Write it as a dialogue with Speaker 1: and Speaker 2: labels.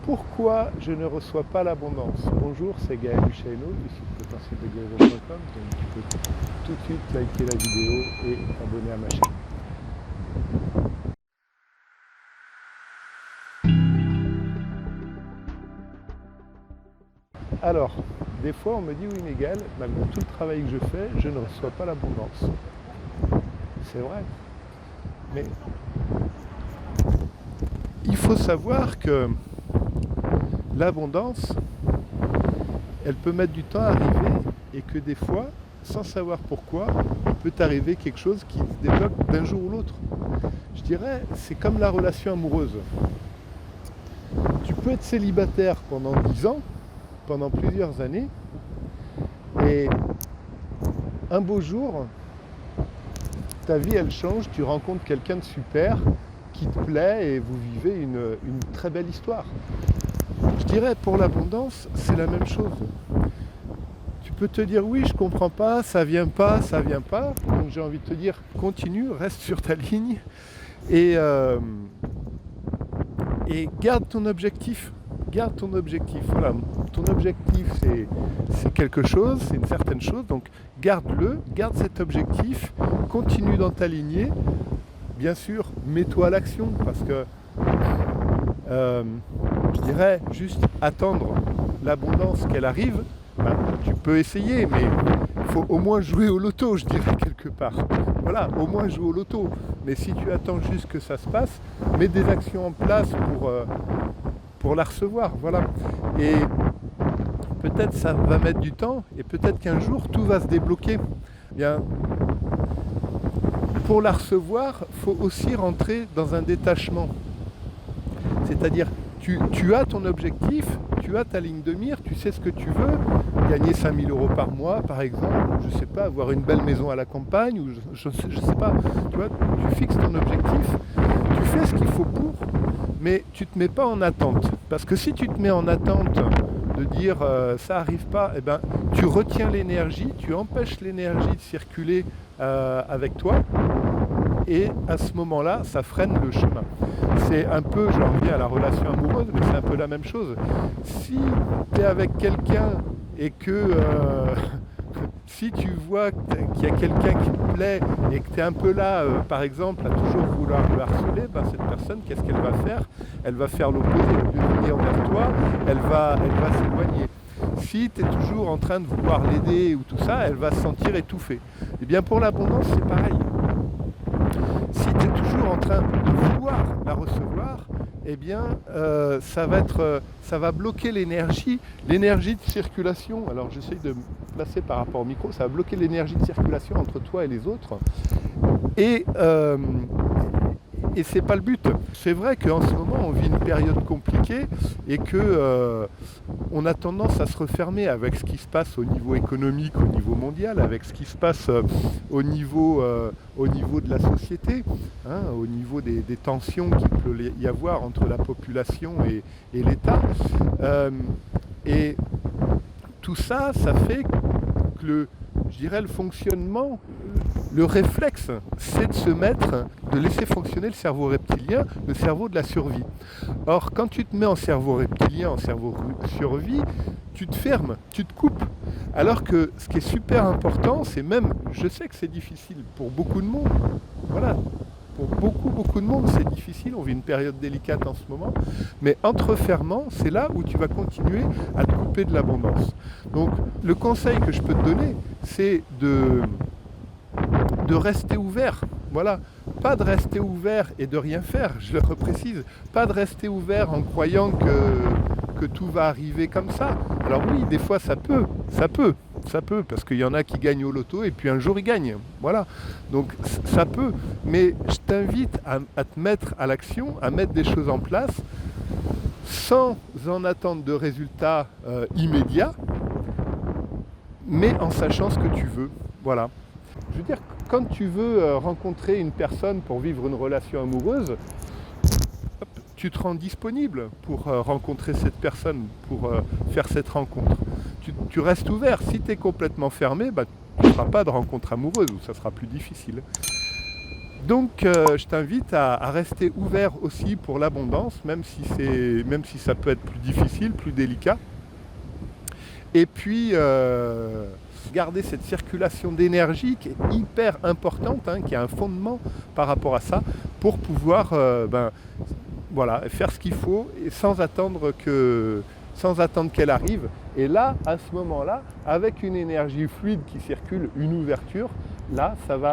Speaker 1: Pourquoi je ne reçois pas l'abondance? Bonjour, c'est Gaël Duchesneau du site potentieldeguérison.com. Donc tu peux tout de suite liker la vidéo et t'abonner à ma chaîne. Alors, des fois on me dit oui Miguel, malgré tout le travail que je fais, je ne reçois pas l'abondance. C'est vrai. Mais il faut savoir que l'abondance, elle peut mettre du temps à arriver et que des fois, sans savoir pourquoi, il peut t'arriver quelque chose qui se débloque d'un jour ou l'autre. Je dirais, c'est comme la relation amoureuse. Tu peux être célibataire pendant 10 ans, pendant plusieurs années, et un beau jour, ta vie elle change, tu rencontres quelqu'un de super qui te plaît et vous vivez une très belle histoire. Je dirais pour l'abondance, c'est la même chose. Tu peux te dire oui, je comprends pas, ça vient pas, ça vient pas. Donc j'ai envie de te dire continue, reste sur ta ligne et garde ton objectif. Garde ton objectif. Voilà, ton objectif c'est quelque chose, c'est une certaine chose. Donc garde-le, garde cet objectif, continue dans ta lignée. Bien sûr, mets-toi à l'action parce que je dirais juste attendre l'abondance qu'elle arrive. Ben, tu peux essayer, mais il faut au moins jouer au loto, je dirais quelque part. Voilà, au moins jouer au loto. Mais si tu attends juste que ça se passe, mets des actions en place pour la recevoir. Voilà. Et peut-être ça va mettre du temps, et peut-être qu'un jour tout va se débloquer. Bien, pour la recevoir, il faut aussi rentrer dans un détachement. C'est-à-dire, tu as ton objectif, tu as ta ligne de mire, tu sais ce que tu veux, gagner 5 000 € par mois, par exemple, je ne sais pas, avoir une belle maison à la campagne, ou je sais pas, tu vois, tu fixes ton objectif, tu fais ce qu'il faut pour, mais tu ne te mets pas en attente. Parce que si tu te mets en attente de dire ça n'arrive pas, eh ben, tu retiens l'énergie, tu empêches l'énergie de circuler avec toi, et à ce moment-là, ça freine le chemin. C'est un peu, j'en reviens à la relation amoureuse, mais c'est un peu la même chose. Si tu es avec quelqu'un et que si tu vois qu'il y a quelqu'un qui te plaît et que tu es un peu là, par exemple, à toujours vouloir le harceler, ben cette personne, qu'est-ce qu'elle va faire? Elle va faire l'opposé, au lieu de venir vers toi, elle va s'éloigner. Si tu es toujours en train de vouloir l'aider ou tout ça, elle va se sentir étouffée. Et bien pour l'abondance, c'est pareil. Si tu es toujours en train de vouloir la recevoir, eh bien, ça va bloquer l'énergie de circulation. Alors, j'essaie de me placer par rapport au micro. Ça va bloquer l'énergie de circulation entre toi et les autres. Et c'est pas le but. C'est vrai qu'en ce moment, on vit une période compliquée et que on a tendance à se refermer avec ce qui se passe au niveau économique, au niveau mondial, avec ce qui se passe au niveau de la société, hein, au niveau des tensions qu'il peut y avoir entre la population et l'État. Et tout ça, ça fait que je dirais le fonctionnement, le réflexe, c'est de laisser fonctionner le cerveau reptilien, le cerveau de la survie. Or, quand tu te mets en cerveau reptilien, en cerveau survie, tu te fermes, tu te coupes. Alors que ce qui est super important, c'est même, je sais que c'est difficile pour beaucoup de monde, voilà, pour beaucoup de monde, c'est difficile, on vit une période délicate en ce moment, mais en te refermant, c'est là où tu vas continuer à te couper de l'abondance. Donc, le conseil que je peux te donner, c'est de rester ouvert. Voilà, pas de rester ouvert et de rien faire, je le reprécise, pas de rester ouvert en croyant que tout va arriver comme ça. Alors oui, des fois ça peut, parce qu'il y en a qui gagnent au loto et puis un jour ils gagnent. Voilà, donc ça peut, mais je t'invite à te mettre à l'action, à mettre des choses en place, sans en attendre de résultats immédiats, mais en sachant ce que tu veux. Voilà. Je veux dire, quand tu veux rencontrer une personne pour vivre une relation amoureuse, tu te rends disponible pour rencontrer cette personne, pour faire cette rencontre. Tu restes ouvert. Si tu es complètement fermé, bah, tu ne feras pas de rencontre amoureuse, ou ça sera plus difficile. Donc je t'invite à rester ouvert aussi pour l'abondance, même si ça peut être plus difficile, plus délicat. Et puis garder cette circulation d'énergie qui est hyper importante, hein, qui a un fondement par rapport à ça, pour pouvoir voilà, faire ce qu'il faut et sans attendre qu'elle arrive. Et là, à ce moment-là, avec une énergie fluide qui circule, une ouverture, là, ça va